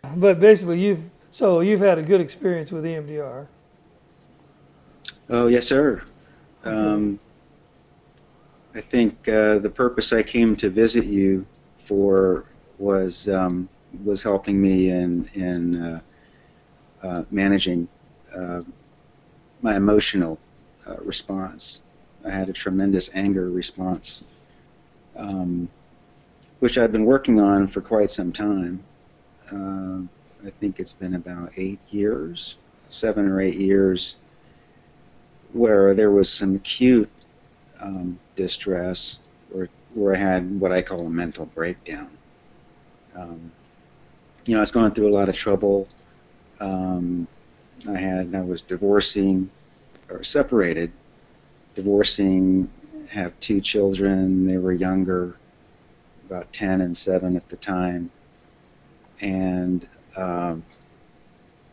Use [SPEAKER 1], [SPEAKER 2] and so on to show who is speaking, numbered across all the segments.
[SPEAKER 1] But basically, you've had a good experience with EMDR.
[SPEAKER 2] Oh, yes, sir.
[SPEAKER 1] Okay.
[SPEAKER 2] Um, I think the purpose I came to visit you for was helping me in managing uh, my emotional response. I had a tremendous anger response, um, which I've been working on for quite some time. Uh, I think it's been about 8 years, 7 or 8 years, where there was some acute distress, where I had what I call a mental breakdown. Um, I was going through a lot of trouble. Um, I was divorcing or separated, divorcing, have two children. They were younger, about 10 and 7 at the time, and, um,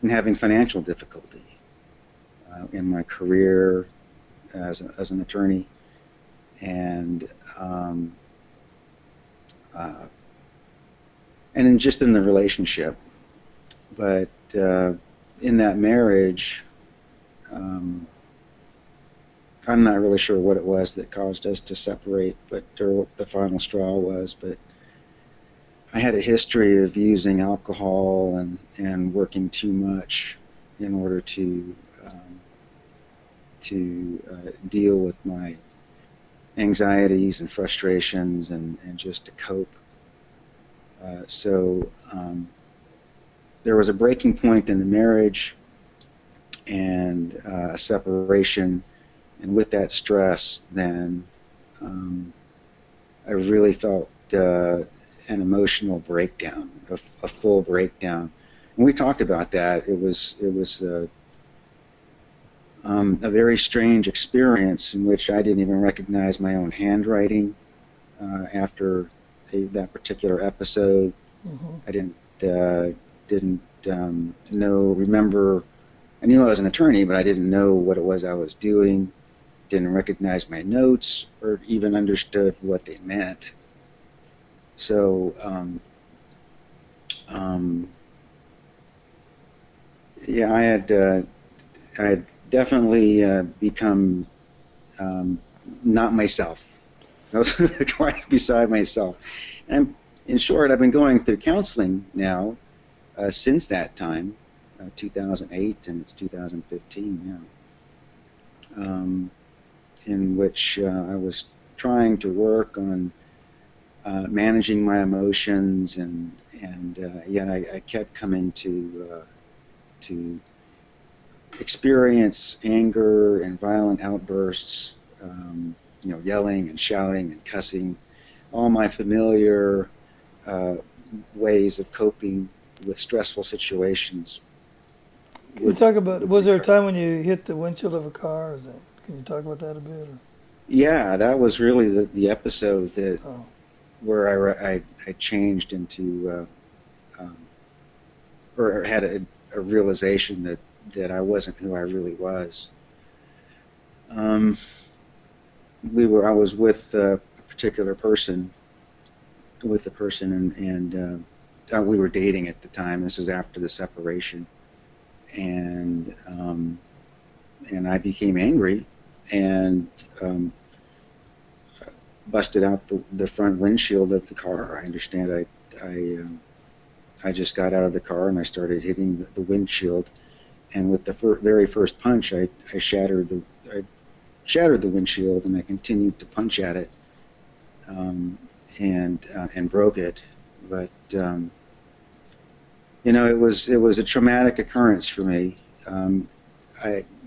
[SPEAKER 2] and having financial difficulty in my career as an attorney, and um, uh, just in the relationship. But in that marriage, um, I'm not really sure what it was that caused us to separate, or what the final straw was. But I had a history of using alcohol and working too much in order to deal with my anxieties and frustrations, and just to cope. So there was a breaking point in the marriage, and a separation, and with that stress, then um, I really felt an emotional breakdown, a full breakdown. And we talked about that. It was a very strange experience in which I didn't even recognize my own handwriting after that particular episode.
[SPEAKER 1] Hmm.
[SPEAKER 2] I didn't remember. I knew I was an attorney, but I didn't know what it was I was doing. Didn't recognize my notes or even understood what they meant. So um, yeah, I had definitely become um, not myself. I was quite beside myself. And in short, I've been going through counseling now since that time, 2008, and it's 2015 now, in which I was trying to work on managing my emotions, and yet I kept coming to experience anger and violent outbursts, yelling and shouting and cussing, all my familiar uh, ways of coping with stressful situations
[SPEAKER 1] Can you
[SPEAKER 2] would
[SPEAKER 1] talk about?
[SPEAKER 2] would
[SPEAKER 1] Was there a
[SPEAKER 2] recur.
[SPEAKER 1] time when you hit the windshield of a car? Is that? Can you talk about that a bit? Or,
[SPEAKER 2] Yeah, that was really the episode that
[SPEAKER 1] oh,
[SPEAKER 2] where I changed into or had a realization that I wasn't who I really was. Um, I was with a particular person, with the person, and we were dating at the time. This was after the separation, and I became angry, and um, busted out the front windshield of the car. I understand. I just got out of the car and I started hitting the windshield, and with the very first punch, I shattered the windshield, and I continued to punch at it, um, and broke it. But it was a traumatic occurrence for me. Um,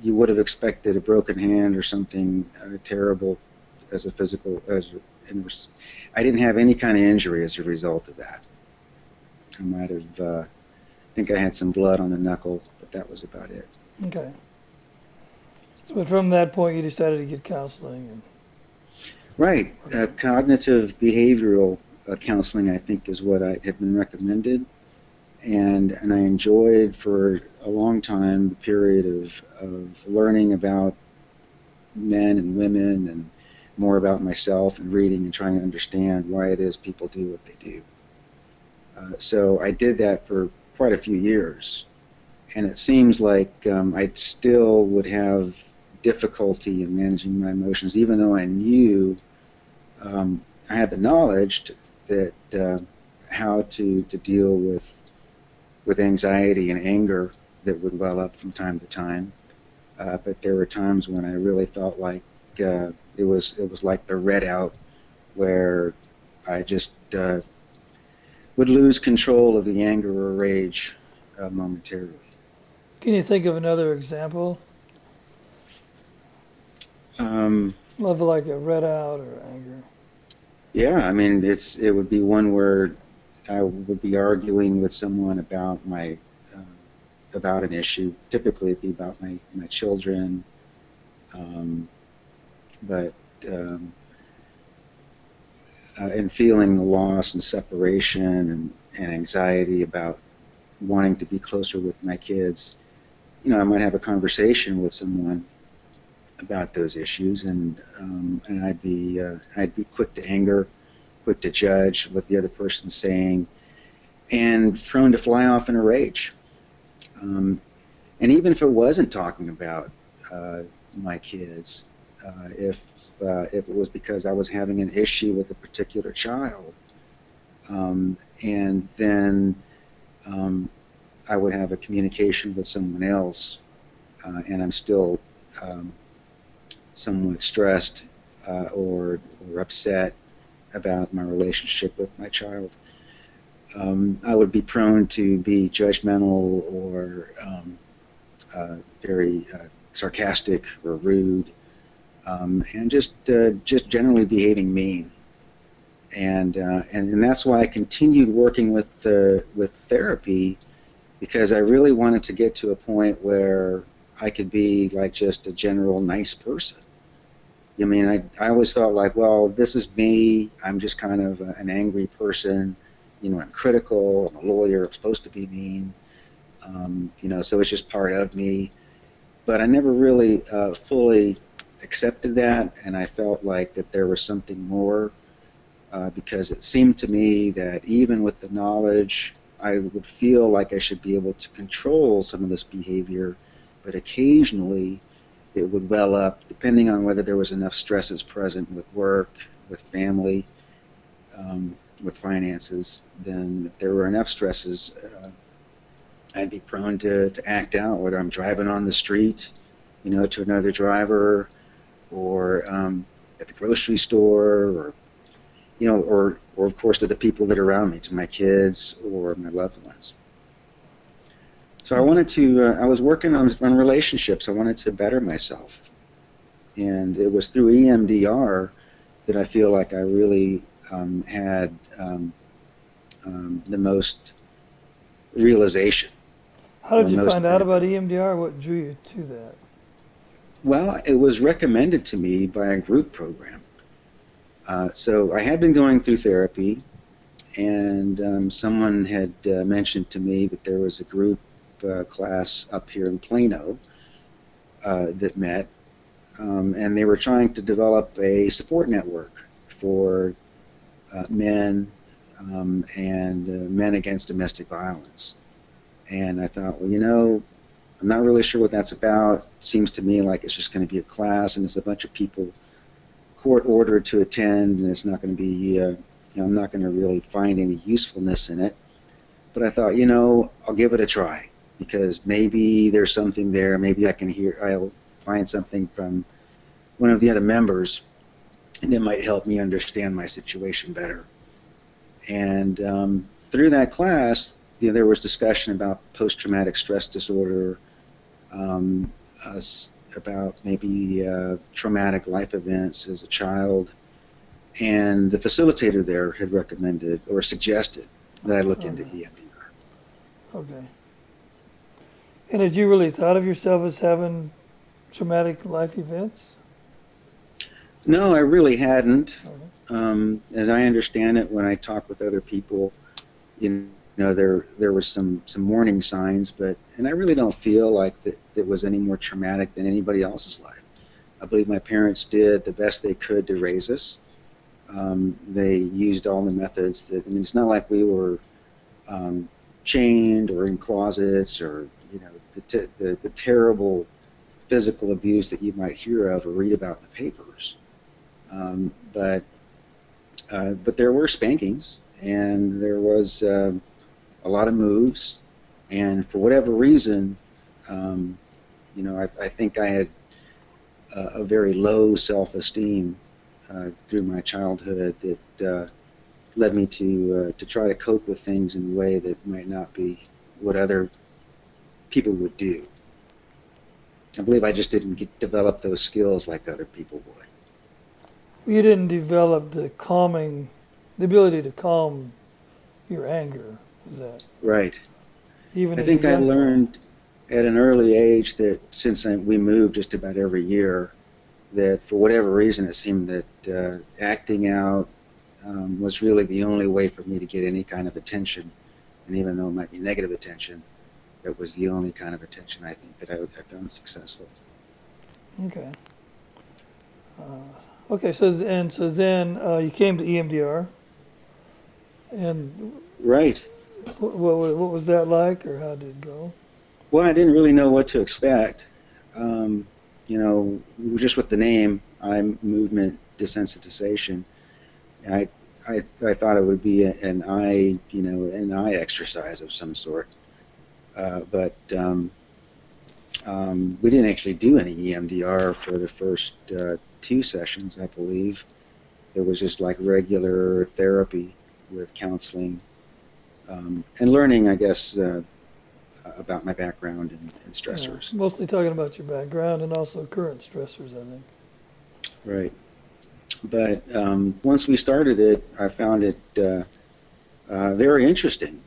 [SPEAKER 2] you would have expected a broken hand or something terrible as a physical I didn't have any kind of injury as a result of that. I might have I think I had some blood on the knuckle, but that was about it.
[SPEAKER 1] okay. So, but from that point, you decided to get counseling and
[SPEAKER 2] Right.
[SPEAKER 1] work on
[SPEAKER 2] Cognitive behavioral counseling, I think, is what I had been recommended, and I enjoyed for a long time the period of learning about men and women, and more about myself, and reading and trying to understand why it is people do what they do. So I did that for quite a few years. And it seems like I still would have difficulty in managing my emotions, even though I knew I had the knowledge that how to deal with anxiety and anger that would well up from time to time. But there were times when I really felt like it was like the red out, where I just would lose control of the anger or rage momentarily.
[SPEAKER 1] Can you think of another example?
[SPEAKER 2] Um,
[SPEAKER 1] Love like a red out or anger.
[SPEAKER 2] yeah, I mean, it would be one where I would be arguing with someone about uh, about an issue. Typically, it'd be about my children, um, but um, and feeling the loss and separation and anxiety about wanting to be closer with my kids. I might have a conversation with someone about those issues, and I'd be quick to anger, quick to judge what the other person's saying, and prone to fly off in a rage. Um, and even if it wasn't talking about my kids, if it was because I was having an issue with a particular child, and then um, I would have a communication with someone else, and I'm still um, somewhat stressed or upset about my relationship with my child. I would be prone to be judgmental or very sarcastic or rude, and just generally behaving mean. And that's why I continued working with therapy, because I really wanted to get to a point where I could be like just a general nice person. I mean, I always felt like, well, this is me. I'm just kind of an angry person. I'm critical. I'm a lawyer. I'm supposed to be mean. So it's just part of me. But I never really fully accepted that, and I felt like that there was something more, because it seemed to me that even with the knowledge, I would feel like I should be able to control some of this behavior, but occasionally it would well up, depending on whether there was enough stresses present with work, with family, with finances. Then if there were enough stresses, I'd be prone to act out, whether I'm driving on the street, to another driver, or at the grocery store, or of course to the people that are around me, to my kids or my loved ones. So I was working on relationships. I wanted to better myself. And it was through EMDR that I feel like I really had the most realization.
[SPEAKER 1] How did you find out about EMDR? What drew you to that?
[SPEAKER 2] Well, it was recommended to me by a group program. So I had been going through therapy, and someone had mentioned to me that there was a group class up here in Plano that met, and they were trying to develop a support network for men and men against domestic violence. And I thought, well, I'm not really sure what that's about. It seems to me like it's just going to be a class, and it's a bunch of people court ordered to attend, and it's not going to be, I'm not going to really find any usefulness in it. But I thought, I'll give it a try, because maybe there's something there. Maybe I'll find something from one of the other members, and it might help me understand my situation better. And through that class, there was discussion about post-traumatic stress disorder, about maybe traumatic life events as a child, and the facilitator there had recommended or suggested that I look into EMDR.
[SPEAKER 1] Okay. And had you really thought of yourself as having traumatic life events?
[SPEAKER 2] No, I really hadn't.
[SPEAKER 1] Okay.
[SPEAKER 2] As I understand it, when I talk with other people, there was some warning signs, and I really don't feel like that it was any more traumatic than anybody else's life. I believe my parents did the best they could to raise us. They used all the methods it's not like we were chained or in closets, or the terrible physical abuse that you might hear of or read about in the papers. But there were spankings, and there was a lot of moves, and for whatever reason, I think I had a very low self-esteem through my childhood that led me to try to cope with things in a way that might not be what other people would do. I believe I just didn't develop those skills like other people would.
[SPEAKER 1] You didn't develop the ability to calm your anger. Is that
[SPEAKER 2] Right.
[SPEAKER 1] even
[SPEAKER 2] I
[SPEAKER 1] as
[SPEAKER 2] think
[SPEAKER 1] a
[SPEAKER 2] I
[SPEAKER 1] young guy?
[SPEAKER 2] learned at an early age that since we moved just about every year, that for whatever reason it seemed that acting out was really the only way for me to get any kind of attention. And even though it might be negative attention, it was the only kind of attention I think that I found successful.
[SPEAKER 1] Okay. Okay. So then you came to EMDR, and
[SPEAKER 2] Right.
[SPEAKER 1] what was that like, or how did it go?
[SPEAKER 2] Well, I didn't really know what to expect. Just with the name, eye movement desensitization, and I thought it would be an eye exercise of some sort. But we didn't actually do any EMDR for the first 2 sessions, I believe. It was just like regular therapy with counseling and learning, I guess, about my background and stressors.
[SPEAKER 1] Yeah, mostly talking about your background and also current stressors, I think.
[SPEAKER 2] Right. But once we started it, I found it very interesting,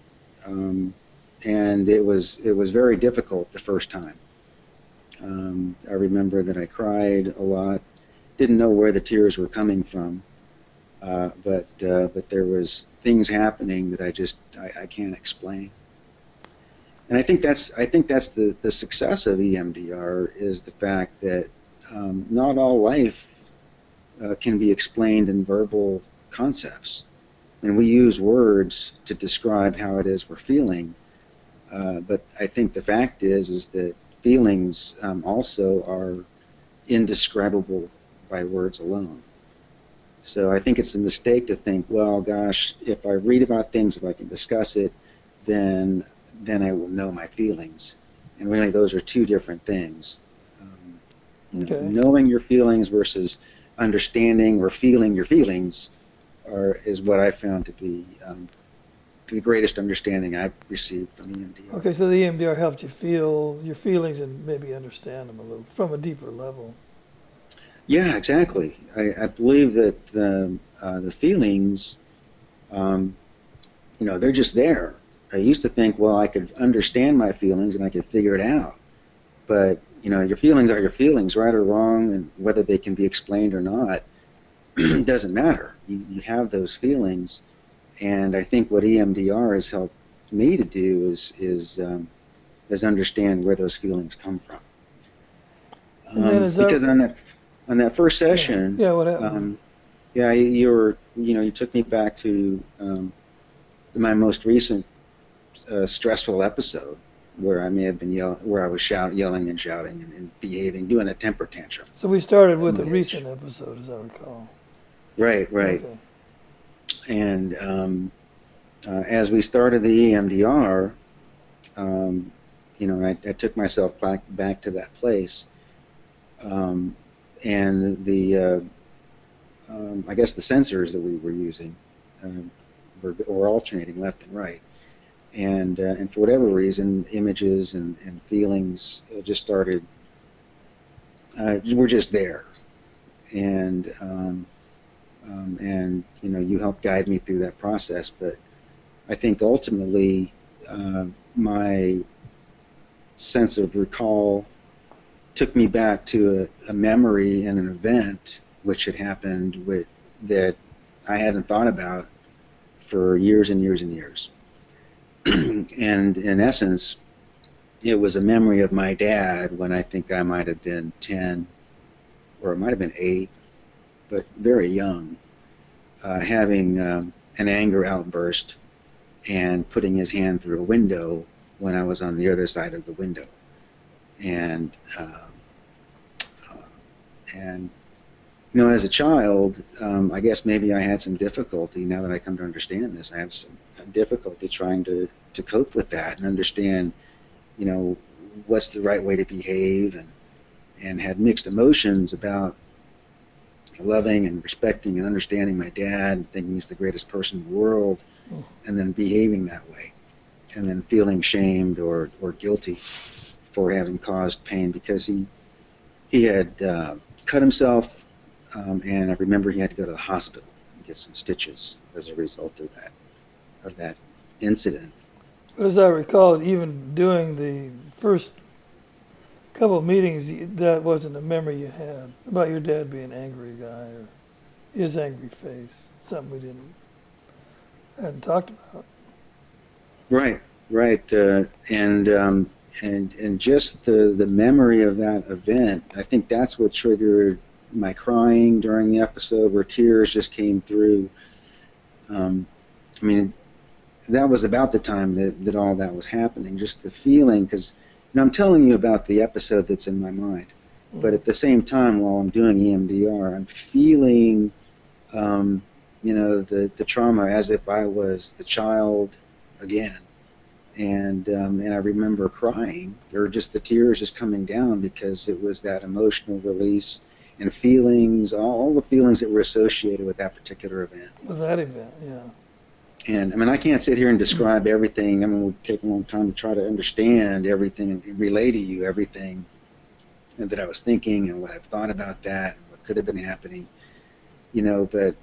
[SPEAKER 2] and it was very difficult the first time. I remember that I cried a lot, didn't know where the tears were coming from, but there was things happening that I can't explain. And I think that's the success of EMDR is the fact that not all life can be explained in verbal concepts. And we use words to describe how it is we're feeling, but I think the fact is that feelings also are indescribable by words alone. So I think it's a mistake to think, well, gosh, if I read about things, if I can discuss it, then I will know my feelings. And really, those are 2 different things.
[SPEAKER 1] Okay.
[SPEAKER 2] Knowing your feelings versus understanding or feeling your feelings is what I found to be the greatest understanding I've received from EMDR.
[SPEAKER 1] Okay, so the EMDR helped you feel your feelings and maybe understand them a little from a deeper level.
[SPEAKER 2] Yeah, exactly. I believe that the feelings, they're just there. I used to think, well, I could understand my feelings and I could figure it out. But, your feelings are your feelings, right or wrong, and whether they can be explained or not, doesn't matter. You have those feelings. And I think what EMDR has helped me to do is understand where those feelings come from.
[SPEAKER 1] And then
[SPEAKER 2] Because on that first session,
[SPEAKER 1] yeah, what happened?
[SPEAKER 2] you took me back to my most recent stressful episode where I may have been where I was yelling and shouting and behaving, doing a temper tantrum.
[SPEAKER 1] So we started with a recent episode, as I recall.
[SPEAKER 2] Right.
[SPEAKER 1] Okay.
[SPEAKER 2] And as we started the EMDR, I took myself back to that place, and I guess the sensors that we were using were alternating left and right, and for whatever reason, images and feelings just started. Were just there, and you helped guide me through that process. But I think ultimately, my sense of recall took me back to a memory and an event which had happened that I hadn't thought about for years and years and years. And in essence, it was a memory of my dad when I think I might have been 10 or it might have been 8, but very young, having an anger outburst and putting his hand through a window when I was on the other side of the window. And and as a child, I guess maybe I had some difficulty. Now that I come to understand this, I have some difficulty trying to cope with that and understand, what's the right way to behave, and had mixed emotions about loving and respecting and understanding my dad, thinking he's the greatest person in the world, and then behaving that way, and then feeling shamed or guilty for having caused pain because he had cut himself, and I remember he had to go to the hospital and get some stitches as a result of that incident.
[SPEAKER 1] As I recall, even doing the first couple of meetings, that wasn't a memory you had about your dad being an angry guy or his angry face. Something we hadn't talked about.
[SPEAKER 2] Right, and just the memory of that event, I think that's what triggered my crying during the episode, where tears just came through. That was about the time that all that was happening, just the feeling, because I'm telling you about the episode that's in my mind, but at the same time, while I'm doing EMDR, I'm feeling, the trauma as if I was the child again. And I remember crying, or just the tears just coming down, because it was that emotional release and feelings, all the feelings that were associated with that particular event.
[SPEAKER 1] With that event, yeah.
[SPEAKER 2] And I can't sit here and describe everything. It would take a long time to try to understand everything and relay to you everything that I was thinking and what I've thought about that and what could have been happening. But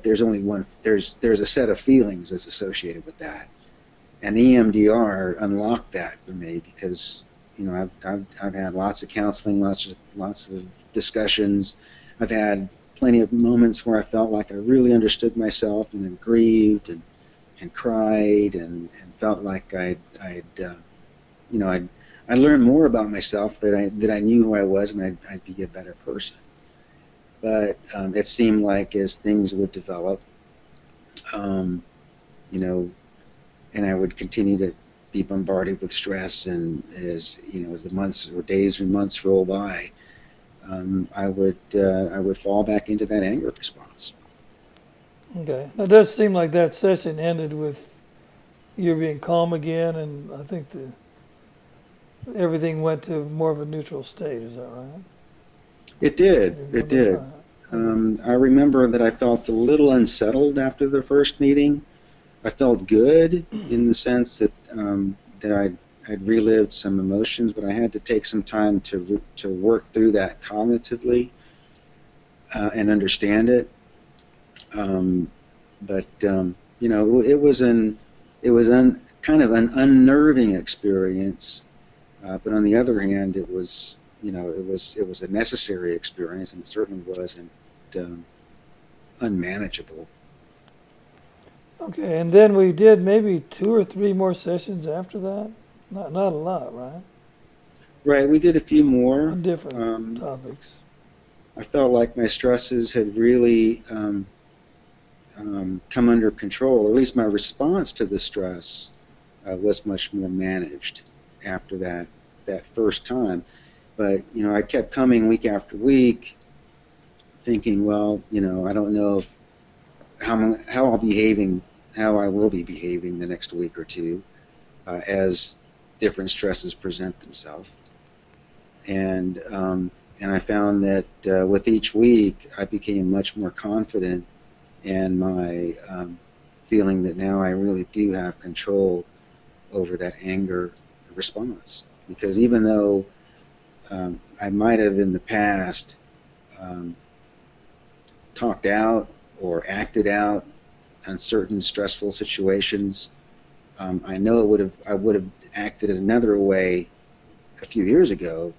[SPEAKER 2] there's only one. There's a set of feelings that's associated with that. And EMDR unlocked that for me because I've had lots of counseling, lots of discussions. I've had plenty of moments where I felt like I really understood myself and then grieved and cried and felt like I'd learned more about myself, that I knew who I was, and I'd be a better person. But it seemed like as things would develop, and I would continue to be bombarded with stress, and as the months or days and months roll by, I would fall back into that anger response.
[SPEAKER 1] Okay. Now, it does seem like that session ended with you being calm again, and I think everything went to more of a neutral state. Is that right?
[SPEAKER 2] It did. It did. I remember that I felt a little unsettled after the first meeting. I felt good in the sense that I'd relived some emotions, but I had to take some time to work through that cognitively and understand it. It was kind of an unnerving experience, but on the other hand, it was a necessary experience, and it certainly wasn't unmanageable.
[SPEAKER 1] Okay, and then we did maybe 2 or 3 more sessions after that. Not a lot, right?
[SPEAKER 2] Right, we did a few more.
[SPEAKER 1] On different topics.
[SPEAKER 2] I felt like my stresses had really come under control, or at least my response to the stress was much more managed after that first time. But I kept coming week after week, thinking, well, I don't know how I will be behaving the next week or two as different stresses present themselves. And I found that with each week, I became much more confident in my feeling that now I really do have control over that anger response. Because even though I might have in the past talked out or acted out on certain stressful situations, I know I would have acted another way a few years ago.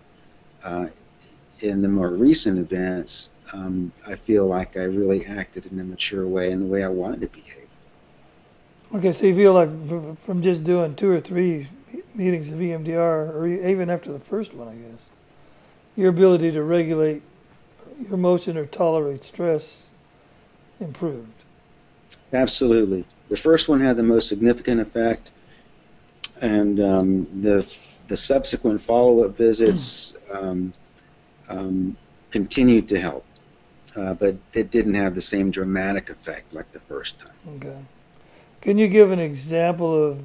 [SPEAKER 2] In the more recent events, I feel like I really acted in a mature way, in the way I wanted to behave.
[SPEAKER 1] Okay, so you feel like from just doing 2 or 3 meetings of EMDR, or even after the first one, I guess, your ability to regulate your emotion or tolerate stress improved.
[SPEAKER 2] Absolutely, The first one had the most significant effect, and the subsequent follow-up visits continued to help, but it didn't have the same dramatic effect like the first time.
[SPEAKER 1] Okay. Can you give an example of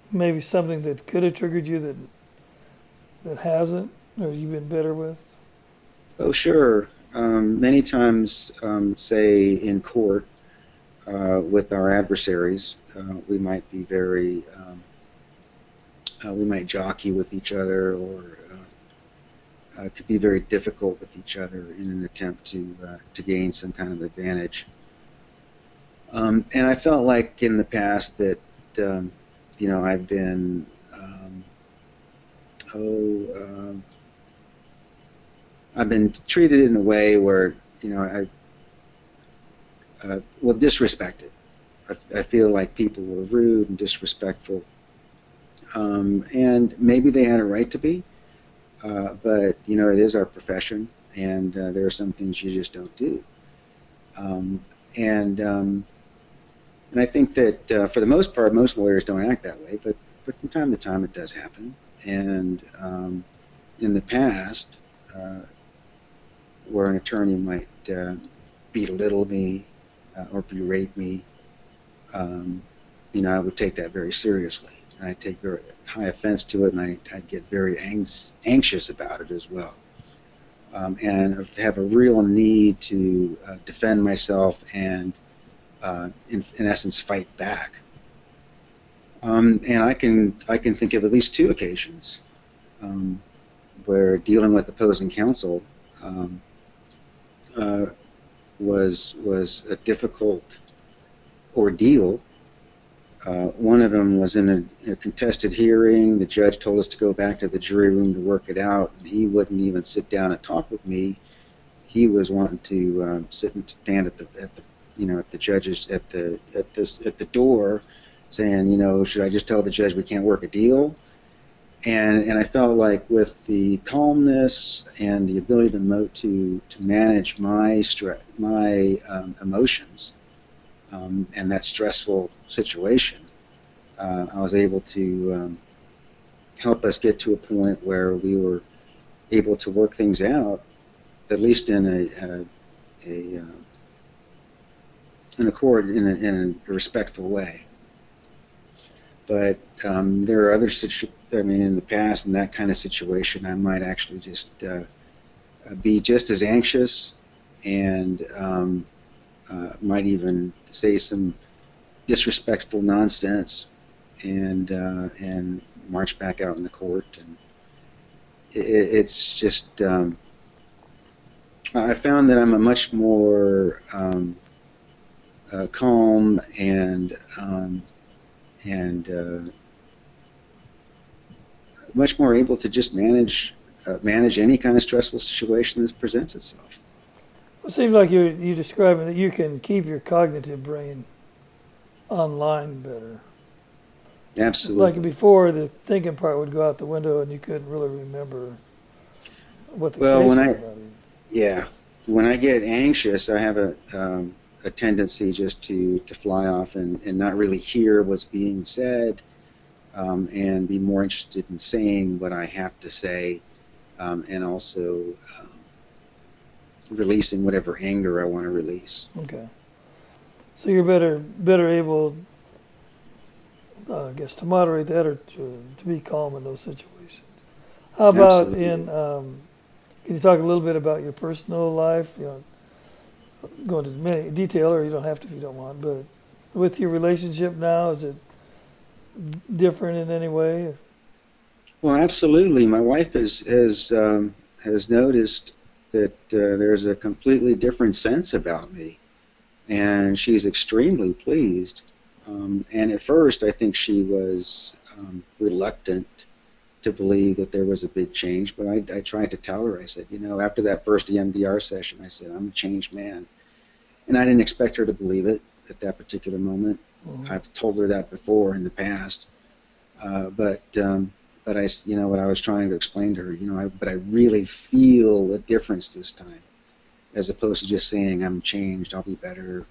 [SPEAKER 1] maybe something that could have triggered you that hasn't, or you've been better with?
[SPEAKER 2] Oh, sure. Many times, say in court with our adversaries, we might be we might jockey with each other, or could be very difficult with each other in an attempt to gain some kind of advantage. And I felt like in the past that I've been I've been treated in a way where disrespected. I feel like people were rude and disrespectful, and maybe they had a right to be, but it is our profession, and there are some things you just don't do. And I think that for the most part, most lawyers don't act that way, but from time to time it does happen. And in the past, where an attorney might belittle me or berate me, I would take that very seriously, and I'd take very high offense to it, and I'd get very anxious about it as well, and have a real need to defend myself and, in essence, fight back. And I can think of at least two occasions where dealing with opposing counsel was a difficult ordeal. One of them was in a contested hearing. The judge told us to go back to the jury room to work it out, and he wouldn't even sit down and talk with me. He was wanting to sit and stand at the judge's at the door, saying, should I just tell the judge we can't work a deal? And I felt like with the calmness and the ability to manage my emotions and that stressful situation, I was able to help us get to a point where we were able to work things out, at least in a respectful way. But there are other in the past, in that kind of situation, I might actually just be just as anxious, and might even say some disrespectful nonsense, and march back out in the court. And it's just I found that I'm a much more calm and much more able to just manage any kind of stressful situation that presents itself.
[SPEAKER 1] It seems like you're describing that you can keep your cognitive brain online better.
[SPEAKER 2] Absolutely.
[SPEAKER 1] Like before, the thinking part would go out the window, and you couldn't really remember what the case was about.
[SPEAKER 2] Yeah, when I get anxious, I have a tendency just to fly off and not really hear what's being said, and be more interested in saying what I have to say, and also releasing whatever anger I want to release.
[SPEAKER 1] Okay. So you're better able, I guess, to moderate that, or to be calm in those situations. How about
[SPEAKER 2] Absolutely.
[SPEAKER 1] Can you talk a little bit about your personal life? Go into many detail, or you don't have to if you don't want, but with your relationship now, is it different in any way?
[SPEAKER 2] Well, absolutely. My wife has noticed that there's a completely different sense about me, and she's extremely pleased. And at first, I think she was reluctant to believe that there was a big change, but I tried to tell her. I said, after that first EMDR session, I said, I'm a changed man. And I didn't expect her to believe it at that particular moment. Mm-hmm. I've told her that before in the past. But I, what I was trying to explain to her, but I really feel a difference this time, as opposed to just saying I'm changed, I'll be better.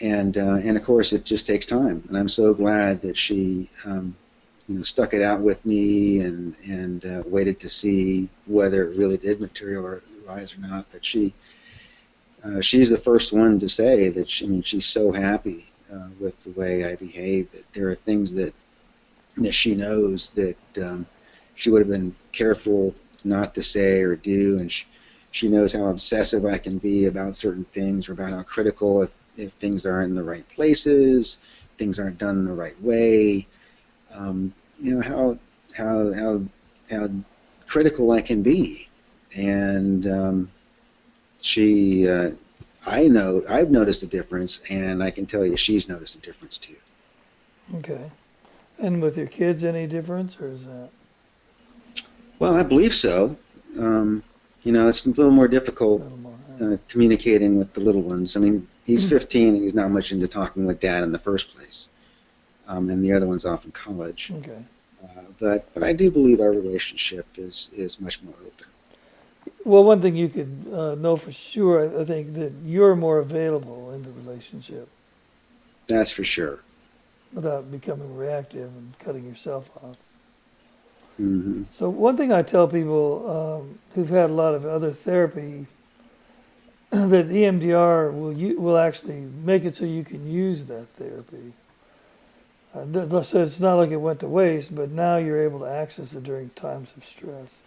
[SPEAKER 2] and of course it just takes time. And I'm so glad that she stuck it out with me and waited to see whether it really did materialize or not. But she's the first one to say that she's so happy with the way I behave, that there are things that she knows that she would have been careful not to say or do, and she knows how obsessive I can be about certain things, or about how critical if things aren't in the right places, things aren't done the right way. How critical I can be, and I've noticed a difference, and I can tell you she's noticed a difference too.
[SPEAKER 1] Okay. And with your kids, any difference, or is that?
[SPEAKER 2] Well, I believe so. It's a little more
[SPEAKER 1] A
[SPEAKER 2] difficult
[SPEAKER 1] little more?
[SPEAKER 2] communicating with the little ones. I mean, he's 15 and he's not much into talking with dad in the first place, and the other one's off in college.
[SPEAKER 1] Okay.
[SPEAKER 2] But I do believe our relationship is much more open.
[SPEAKER 1] Well, one thing you could know for sure, I think, that you're more available in the relationship
[SPEAKER 2] That's for sure.
[SPEAKER 1] without becoming reactive and cutting yourself off.
[SPEAKER 2] Hmm.
[SPEAKER 1] So one thing I tell people who've had a lot of other therapy, that EMDR will actually make it so you can use that therapy. So it's not like it went to waste, but now you're able to access it during times of stress.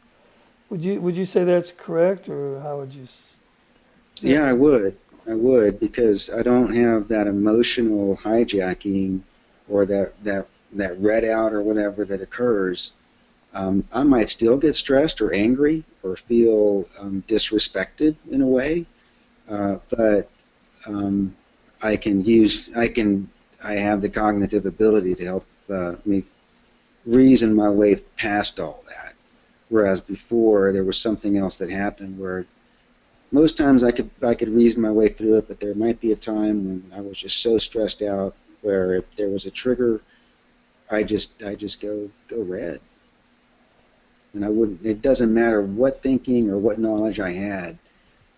[SPEAKER 1] Would you say that's correct, or how would you?
[SPEAKER 2] Yeah, I would, because I don't have that emotional hijacking or that red out or whatever that occurs. I might still get stressed or angry or feel disrespected in a way, but I have the cognitive ability to help me reason my way past all that. Whereas before there was something else that happened where most times I could reason my way through it, but there might be a time when I was just so stressed out where if there was a trigger, I just go red. And I wouldn't. It doesn't matter what thinking or what knowledge I had.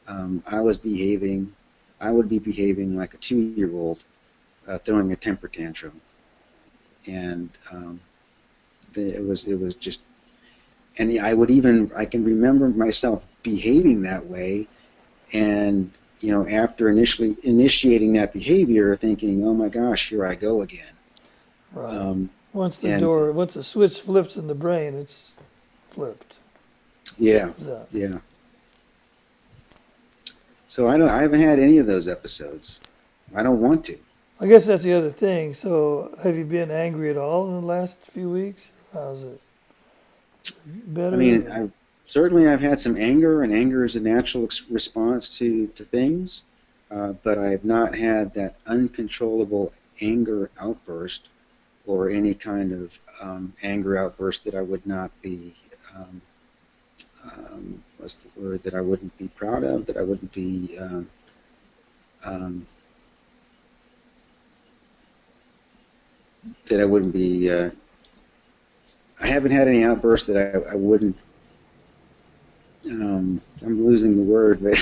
[SPEAKER 2] I would be behaving like a 2-year-old throwing a temper tantrum, and it was just. And I can remember myself behaving that way, and after initially initiating that behavior, thinking, "Oh my gosh, here I go again."
[SPEAKER 1] Right. Once
[SPEAKER 2] And
[SPEAKER 1] the switch flips in the brain, it's flipped.
[SPEAKER 2] yeah,
[SPEAKER 1] Is that?
[SPEAKER 2] yeah. So I haven't had any of those episodes. I don't want to.
[SPEAKER 1] I guess that's the other thing. So, have you been angry at all in the last few weeks? How's it? Better?
[SPEAKER 2] I mean, I've had some anger, and anger is a natural response to things, but I have not had that uncontrollable anger outburst, or any kind of anger outburst that I would not be, what's the word, that I wouldn't be proud of, that I wouldn't be, that I wouldn't be, I haven't had any outbursts that I wouldn't, I'm losing the word, but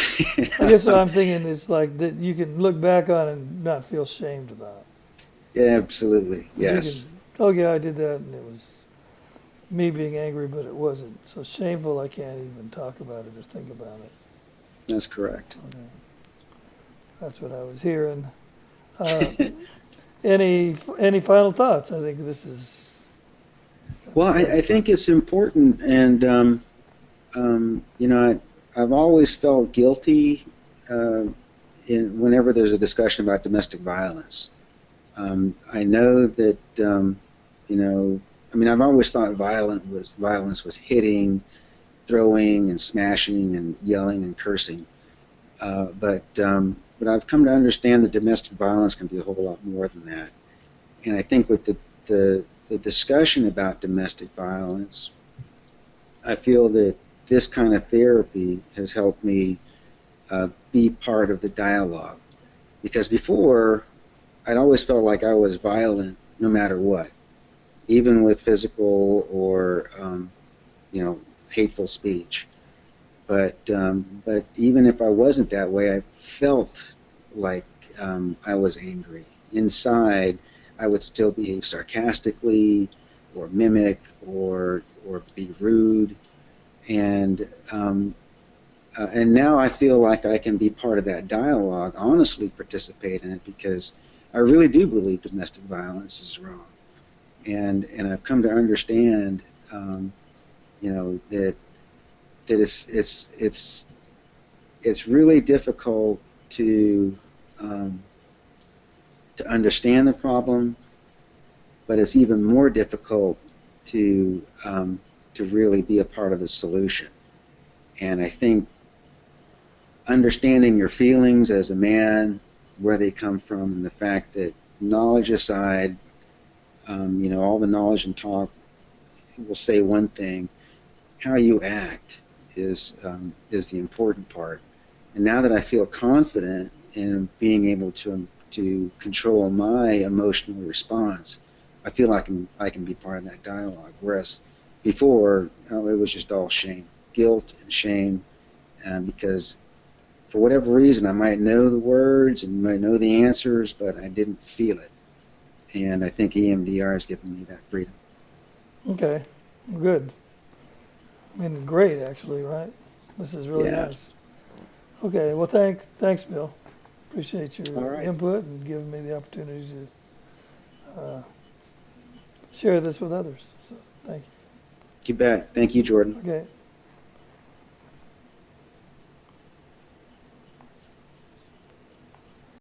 [SPEAKER 1] I guess what I'm thinking is like that you can look back on and not feel shamed about.
[SPEAKER 2] yeah, absolutely,
[SPEAKER 1] But
[SPEAKER 2] yes.
[SPEAKER 1] you can, oh yeah, I did that, and it was me being angry, but it wasn't so shameful. I can't even talk about it or think about it.
[SPEAKER 2] That's correct.
[SPEAKER 1] Okay. That's what I was hearing. Any final thoughts? I think this is.
[SPEAKER 2] Well, I think it's important, and I've always felt guilty whenever there's a discussion about domestic violence. I know that I've always thought violence was hitting, throwing, and smashing, and yelling and cursing. But I've come to understand that domestic violence can be a whole lot more than that. And I think with the discussion about domestic violence, I feel that this kind of therapy has helped me be part of the dialogue. Because before, I'd always felt like I was violent no matter what, even with physical or hateful speech. But even if I wasn't that way, I felt like I was angry. Inside, I would still behave sarcastically, or mimic, or be rude, and and now I feel like I can be part of that dialogue, honestly participate in it, because I really do believe domestic violence is wrong, and I've come to understand, that it's really difficult to um, to understand the problem, but it's even more difficult to really be a part of the solution. And I think understanding your feelings as a man, where they come from, and the fact that knowledge aside, all the knowledge and talk will say one thing. How you act is the important part. And now that I feel confident in being able to control my emotional response, I feel I can be part of that dialogue. Whereas before, it was just all shame, guilt, and shame, because for whatever reason, I might know the words and might know the answers, but I didn't feel it. And I think EMDR has given me that freedom.
[SPEAKER 1] Okay, good. I mean, great, actually, right? This is really
[SPEAKER 2] Yeah.
[SPEAKER 1] nice. Okay, well, thanks, Bill. Appreciate
[SPEAKER 2] All
[SPEAKER 1] your
[SPEAKER 2] right.
[SPEAKER 1] input and giving me the opportunity to share this with others. So, thank
[SPEAKER 2] You bet. Thank you, Jordan.
[SPEAKER 1] you. Okay.